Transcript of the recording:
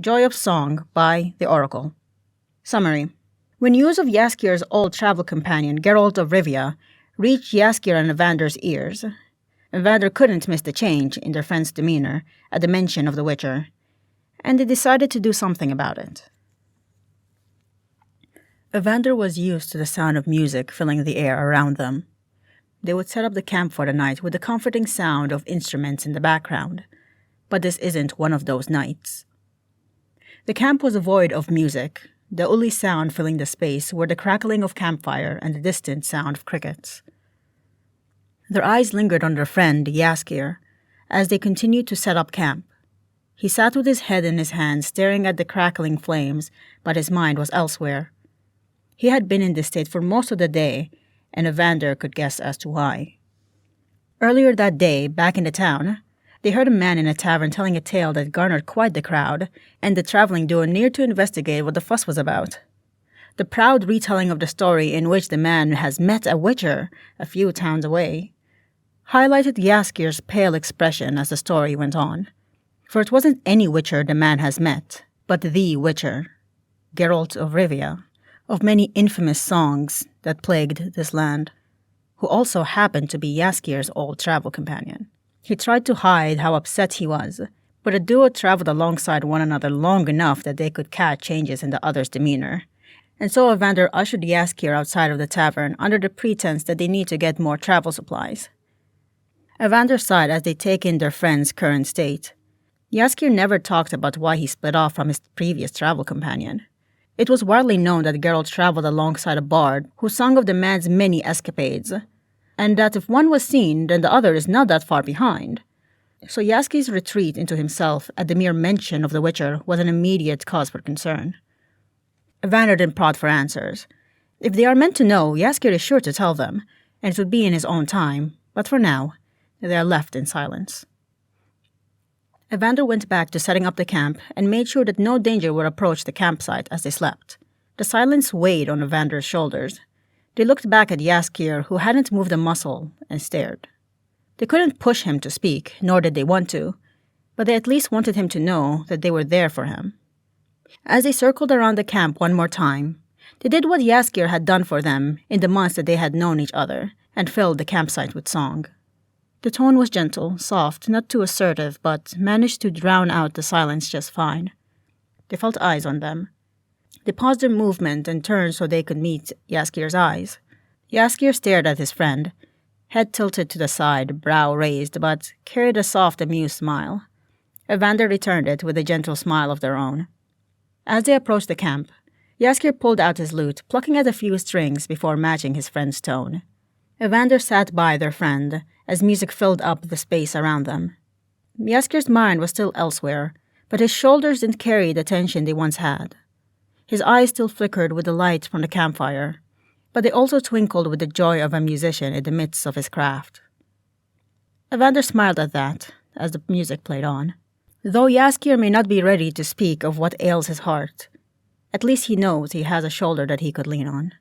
Joy of Song by the Oracle. Summary. When news of Jaskier's old travel companion, Geralt of Rivia, reached Jaskier and Evander's ears, Evander couldn't miss the change in their friend's demeanour at the mention of the Witcher, and they decided to do something about it. Evander was used to the sound of music filling the air around them. They would set up the camp for the night with the comforting sound of instruments in the background, but this isn't one of those nights. The camp was void of music. The only sound filling the space were the crackling of campfire and the distant sound of crickets. Their eyes lingered on their friend, Jaskier, as they continued to set up camp. He sat with his head in his hands, staring at the crackling flames, but his mind was elsewhere. He had been in this state for most of the day, and Evander could guess as to why. Earlier that day, back in the town, they heard a man in a tavern telling a tale that garnered quite the crowd, and the traveling duo neared to investigate what the fuss was about. The proud retelling of the story in which the man has met a witcher a few towns away highlighted Jaskier's pale expression as the story went on. For it wasn't any witcher the man has met, but the witcher, Geralt of Rivia, of many infamous songs that plagued this land, who also happened to be Jaskier's old travel companion. He tried to hide how upset he was, but the duo traveled alongside one another long enough that they could catch changes in the other's demeanour, and so Evander ushered Jaskier outside of the tavern under the pretense that they need to get more travel supplies. Evander sighed as they take in their friend's current state. Jaskier never talked about why he split off from his previous travel companion. It was widely known that Geralt traveled alongside a bard who sung of the man's many escapades, and that if one was seen, then the other is not that far behind. So Jaskier's retreat into himself at the mere mention of the Witcher was an immediate cause for concern. Evander didn't prod for answers. If they are meant to know, Jaskier is sure to tell them, and it would be in his own time, but for now, they are left in silence. Evander went back to setting up the camp and made sure that no danger would approach the campsite as they slept. The silence weighed on Evander's shoulders. They looked back at Jaskier, who hadn't moved a muscle, and stared. They couldn't push him to speak, nor did they want to, but they at least wanted him to know that they were there for him. As they circled around the camp one more time, they did what Jaskier had done for them in the months that they had known each other, and filled the campsite with song. The tone was gentle, soft, not too assertive, but managed to drown out the silence just fine. They felt eyes on them. They paused their movement and turned so they could meet Jaskier's eyes. Jaskier stared at his friend, head tilted to the side, brow raised, but carried a soft, amused smile. Evander returned it with a gentle smile of their own. As they approached the camp, Jaskier pulled out his lute, plucking at a few strings before matching his friend's tone. Evander sat by their friend as music filled up the space around them. Jaskier's mind was still elsewhere, but his shoulders didn't carry the tension they once had. His eyes still flickered with the light from the campfire, but they also twinkled with the joy of a musician in the midst of his craft. Evander smiled at that as the music played on. Though Jaskier may not be ready to speak of what ails his heart, at least he knows he has a shoulder that he could lean on.